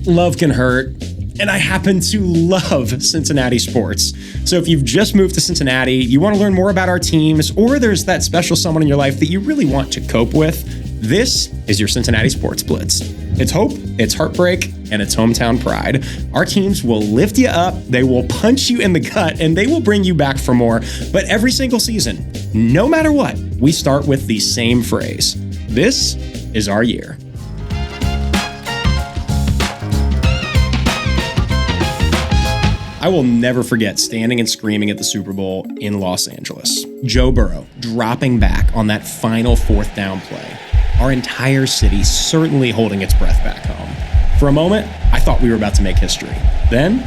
Love can hurt. And I happen to love Cincinnati sports. So if you've just moved to Cincinnati, you want to learn more about our teams, or there's that special someone in your life that you really want to cope with, this is your Cincinnati Sports Blitz. It's hope, it's heartbreak, and it's hometown pride. Our teams will lift you up, they will punch you in the gut, and they will bring you back for more. But every single season, no matter what, we start with the same phrase. This is our year. I will never forget standing and screaming at the Super Bowl in Los Angeles. Joe Burrow dropping back on that final fourth down play. Our entire city certainly holding its breath back home. For a moment, I thought we were about to make history. Then,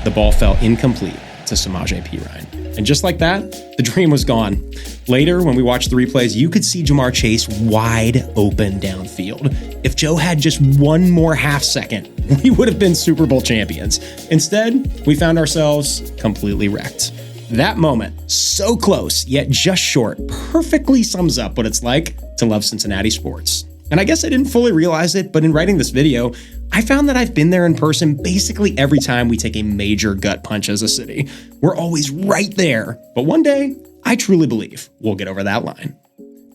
the ball fell incomplete to Samaje Perine. And just like that, the dream was gone. Later, when we watched the replays, you could see Jamar Chase wide open downfield. If Joe had just one more half second, we would have been Super Bowl champions. Instead, we found ourselves completely wrecked. That moment, so close, yet just short, perfectly sums up what it's like to love Cincinnati sports. And I guess I didn't fully realize it, but in writing this video, I found that I've been there in person basically every time we take a major gut punch as a city. We're always right there, but one day, I truly believe we'll get over that line.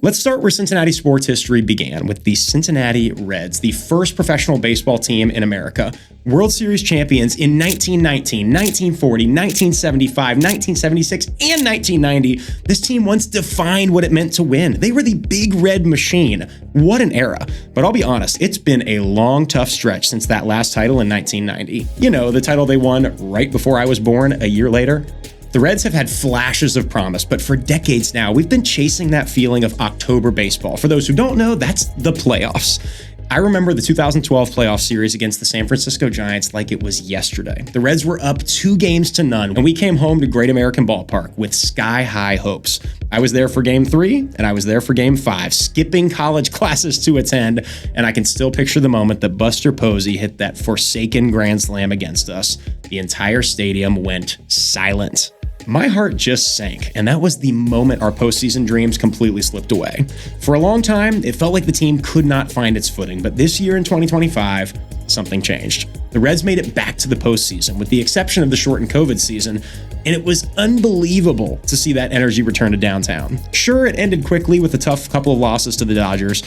Let's start where Cincinnati sports history began, with the Cincinnati Reds, the first professional baseball team in America. World Series champions in 1919, 1940, 1975, 1976, and 1990. This team once defined what it meant to win. They were the Big Red Machine. What an era. But I'll be honest, it's been a long, tough stretch since that last title in 1990. You know, the title they won right before I was born a year later. The Reds have had flashes of promise, but for decades now, we've been chasing that feeling of October baseball. For those who don't know, that's the playoffs. I remember the 2012 playoff series against the San Francisco Giants like it was yesterday. The Reds were up 2-0, and we came home to Great American Ballpark with sky-high hopes. I was there for Game 3, and I was there for Game 5, skipping college classes to attend, and I can still picture the moment that Buster Posey hit that forsaken grand slam against us. The entire stadium went silent. My heart just sank, and that was the moment our postseason dreams completely slipped away. For a long time, it felt like the team could not find its footing, but this year in 2025, something changed. The Reds made it back to the postseason, with the exception of the shortened COVID season, and it was unbelievable to see that energy return to downtown. Sure, it ended quickly with a tough couple of losses to the Dodgers,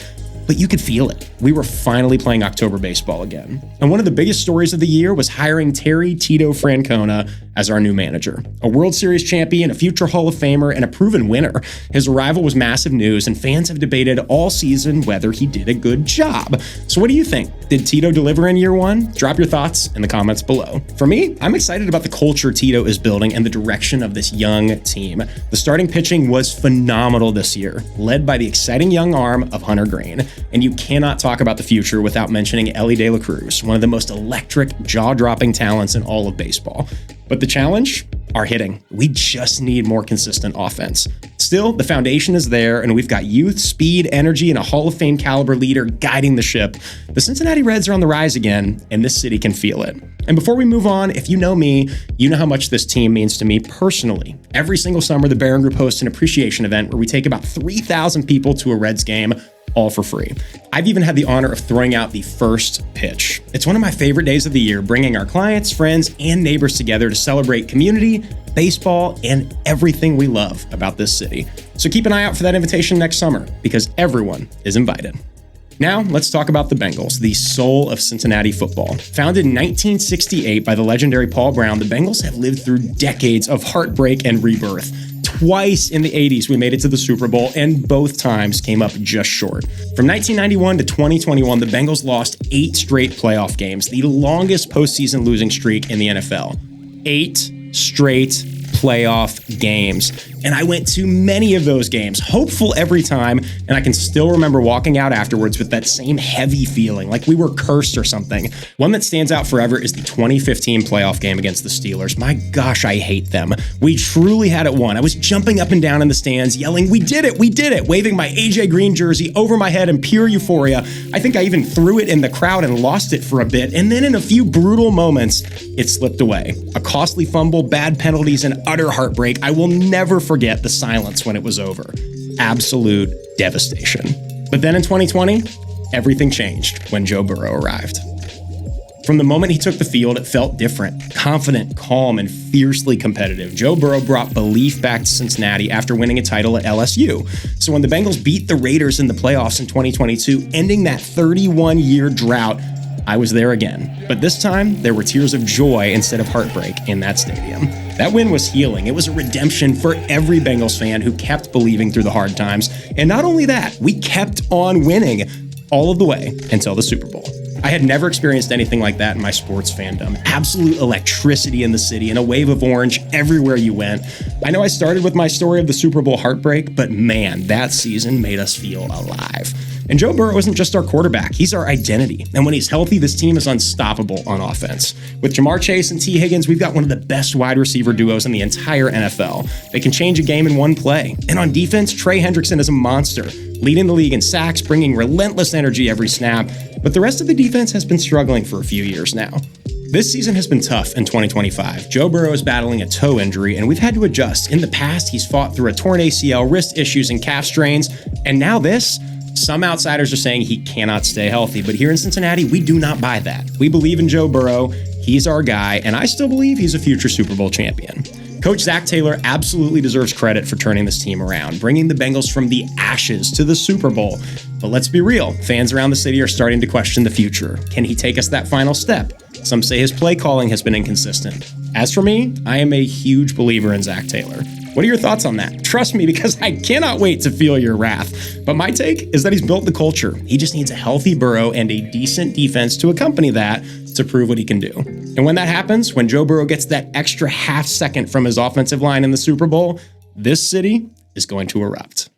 but you could feel it. We were finally playing October baseball again. And one of the biggest stories of the year was hiring Terry Tito Francona as our new manager. A World Series champion, a future Hall of Famer, and a proven winner. His arrival was massive news, and fans have debated all season whether he did a good job. So what do you think? Did Tito deliver in year one? Drop your thoughts in the comments below. For me, I'm excited about the culture Tito is building and the direction of this young team. The starting pitching was phenomenal this year, led by the exciting young arm of Hunter Greene. And you cannot talk about the future without mentioning Elly De La Cruz, one of the most electric, jaw-dropping talents in all of baseball. But the challenge? Our hitting. We just need more consistent offense. Still, the foundation is there, and we've got youth, speed, energy, and a Hall of Fame caliber leader guiding the ship. The Cincinnati Reds are on the rise again, and this city can feel it. And before we move on, if you know me, you know how much this team means to me personally. Every single summer, the Barron Group hosts an appreciation event where we take about 3,000 people to a Reds game, all for free. I've even had the honor of throwing out the first pitch. It's one of my favorite days of the year, bringing our clients, friends, and neighbors together to celebrate community, baseball, and everything we love about this city. So keep an eye out for that invitation next summer, because everyone is invited. Now, let's talk about the Bengals, the soul of Cincinnati football. Founded in 1968 by the legendary Paul Brown, the Bengals have lived through decades of heartbreak and rebirth. Twice in the 80s, we made it to the Super Bowl, and both times came up just short. From 1991 to 2021, the Bengals lost 8 straight playoff games, the longest postseason losing streak in the NFL. 8 straight playoff games. And I went to many of those games, hopeful every time, and I can still remember walking out afterwards with that same heavy feeling, like we were cursed or something. One that stands out forever is the 2015 playoff game against the Steelers. My gosh, I hate them. We truly had it won. I was jumping up and down in the stands, yelling, we did it, waving my AJ Green jersey over my head in pure euphoria. I think I even threw it in the crowd and lost it for a bit, and then in a few brutal moments, it slipped away. A costly fumble, bad penalties, and utter heartbreak. I will never forget the silence when it was over. Absolute devastation. But then in 2020, everything changed when Joe Burrow arrived. From the moment he took the field, it felt different. Confident, calm, and fiercely competitive. Joe Burrow brought belief back to Cincinnati after winning a title at LSU. So when the Bengals beat the Raiders in the playoffs in 2022, ending that 31-year drought, I was there again. But this time, there were tears of joy instead of heartbreak in that stadium. That win was healing. It was a redemption for every Bengals fan who kept believing through the hard times. And not only that, we kept on winning all of the way until the Super Bowl. I had never experienced anything like that in my sports fandom. Absolute electricity in the city and a wave of orange everywhere you went. I know I started with my story of the Super Bowl heartbreak, but man, that season made us feel alive. And Joe Burrow isn't just our quarterback, he's our identity. And when he's healthy, this team is unstoppable on offense. With Jamar Chase and T. Higgins, we've got one of the best wide receiver duos in the entire NFL. They can change a game in one play. And on defense, Trey Hendrickson is a monster, leading the league in sacks, bringing relentless energy every snap. But the rest of the defense has been struggling for a few years now. This season has been tough in 2025. Joe Burrow is battling a toe injury, and we've had to adjust. In the past, he's fought through a torn ACL, wrist issues, and calf strains. And now this? Some outsiders are saying he cannot stay healthy, but here in Cincinnati, we do not buy that. We believe in Joe Burrow. He's our guy, and I still believe he's a future Super Bowl champion. Coach Zach Taylor absolutely deserves credit for turning this team around, bringing the Bengals from the ashes to the Super Bowl. But let's be real, fans around the city are starting to question the future. Can he take us that final step? Some say his play calling has been inconsistent. As for me, I am a huge believer in Zach Taylor. What are your thoughts on that? Trust me, because I cannot wait to feel your wrath. But my take is that he's built the culture. He just needs a healthy Burrow and a decent defense to accompany that to prove what he can do. And when that happens, when Joe Burrow gets that extra half second from his offensive line in the Super Bowl, this city is going to erupt.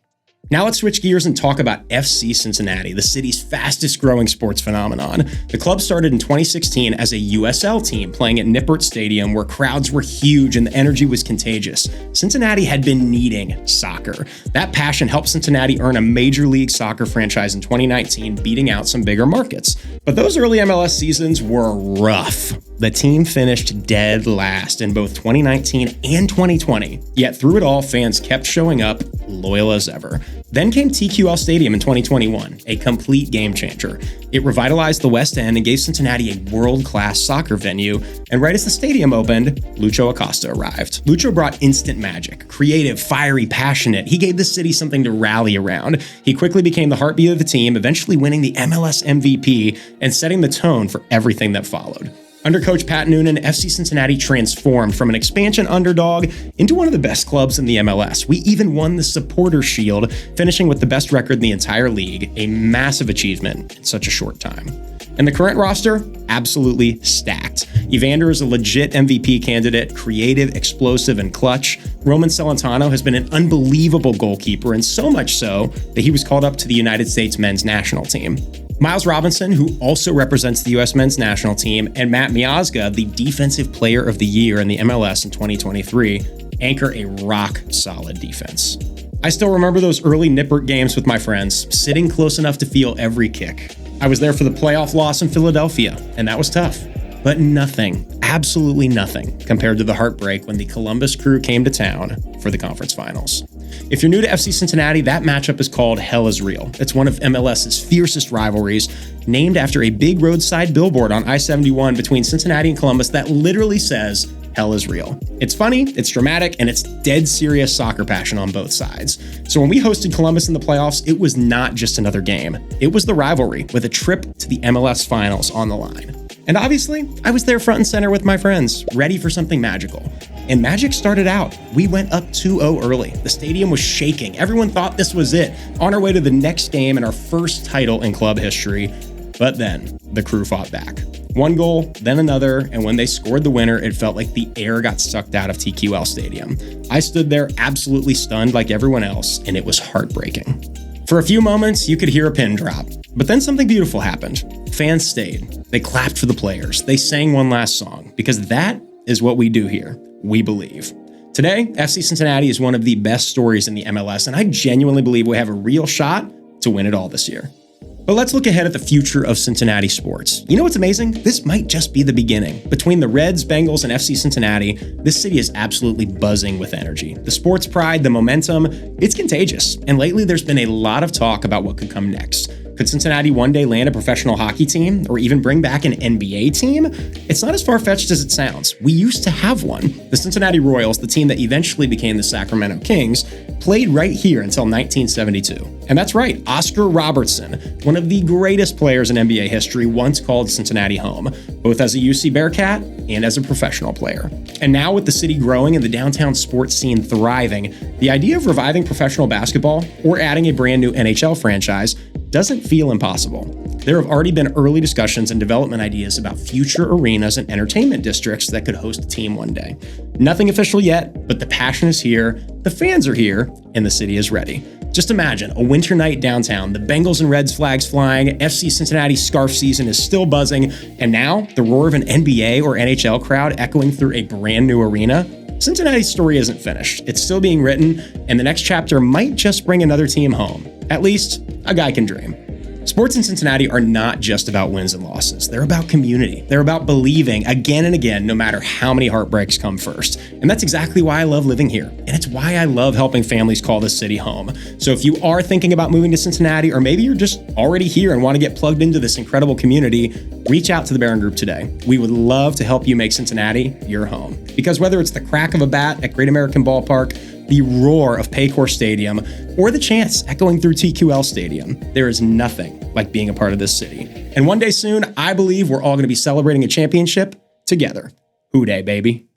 Now let's switch gears and talk about FC Cincinnati, the city's fastest growing sports phenomenon. The club started in 2016 as a USL team playing at Nippert Stadium where crowds were huge and the energy was contagious. Cincinnati had been needing soccer. That passion helped Cincinnati earn a Major League Soccer franchise in 2019, beating out some bigger markets. But those early MLS seasons were rough. The team finished dead last in both 2019 and 2020. Yet through it all, fans kept showing up, loyal as ever. Then came TQL Stadium in 2021, a complete game changer. It revitalized the West End and gave Cincinnati a world-class soccer venue. And right as the stadium opened, Lucho Acosta arrived. Lucho brought instant magic, creative, fiery, passionate. He gave the city something to rally around. He quickly became the heartbeat of the team, eventually winning the MLS MVP and setting the tone for everything that followed. Under coach Pat Noonan, FC Cincinnati transformed from an expansion underdog into one of the best clubs in the MLS. We even won the Supporter Shield, finishing with the best record in the entire league, a massive achievement in such a short time. And the current roster? Absolutely stacked. Evander is a legit MVP candidate, creative, explosive, and clutch. Roman Celentano has been an unbelievable goalkeeper, and so much so that he was called up to the United States men's national team. Miles Robinson, who also represents the U.S. men's national team, and Matt Miazga, the Defensive Player of the Year in the MLS in 2023, anchor a rock-solid defense. I still remember those early Nippert games with my friends, sitting close enough to feel every kick. I was there for the playoff loss in Philadelphia, and that was tough. But nothing, absolutely nothing, compared to the heartbreak when the Columbus Crew came to town for the conference finals. If you're new to FC Cincinnati, that matchup is called Hell is Real. It's one of MLS's fiercest rivalries, named after a big roadside billboard on I-71 between Cincinnati and Columbus that literally says, Hell is Real. It's funny, it's dramatic, and it's dead serious soccer passion on both sides. So when we hosted Columbus in the playoffs, it was not just another game. It was the rivalry with a trip to the MLS finals on the line. And obviously, I was there front and center with my friends, ready for something magical. And magic started out. We went up 2-0 early. The stadium was shaking. Everyone thought this was it, on our way to the next game and our first title in club history. But then, the Crew fought back. One goal, then another, and when they scored the winner, it felt like the air got sucked out of TQL Stadium. I stood there absolutely stunned like everyone else, and it was heartbreaking. For a few moments, you could hear a pin drop. But then something beautiful happened. Fans stayed. They clapped for the players. They sang one last song, because that is what we do here. We believe. Today, FC Cincinnati is one of the best stories in the MLS, and I genuinely believe we have a real shot to win it all this year. But let's look ahead at the future of Cincinnati sports. You know what's amazing? This might just be the beginning. Between the Reds, Bengals, and FC Cincinnati, this city is absolutely buzzing with energy. The sports pride, the momentum, it's contagious. And lately, there's been a lot of talk about what could come next. Could Cincinnati one day land a professional hockey team or even bring back an NBA team? It's not as far-fetched as it sounds. We used to have one. The Cincinnati Royals, the team that eventually became the Sacramento Kings, played right here until 1972. And that's right, Oscar Robertson, one of the greatest players in NBA history, once called Cincinnati home, both as a UC Bearcat and as a professional player. And now with the city growing and the downtown sports scene thriving, the idea of reviving professional basketball or adding a brand new NHL franchise doesn't feel impossible. There have already been early discussions and development ideas about future arenas and entertainment districts that could host a team one day. Nothing official yet, but the passion is here, the fans are here, and the city is ready. Just imagine a winter night downtown, the Bengals and Reds flags flying, FC Cincinnati scarf season is still buzzing, and now the roar of an NBA or NHL crowd echoing through a brand new arena. Cincinnati's story isn't finished. It's still being written, and the next chapter might just bring another team home. At least, a guy can dream. Sports in Cincinnati are not just about wins and losses. They're about community. They're about believing again and again, no matter how many heartbreaks come first. And that's exactly why I love living here. And it's why I love helping families call this city home. So if you are thinking about moving to Cincinnati, or maybe you're just already here and want to get plugged into this incredible community, reach out to the Barron Group today. We would love to help you make Cincinnati your home. Because whether it's the crack of a bat at Great American Ballpark, the roar of Paycor Stadium, or the chants echoing through TQL Stadium, there is nothing like being a part of this city. And one day soon, I believe we're all going to be celebrating a championship together. Hoo day, baby.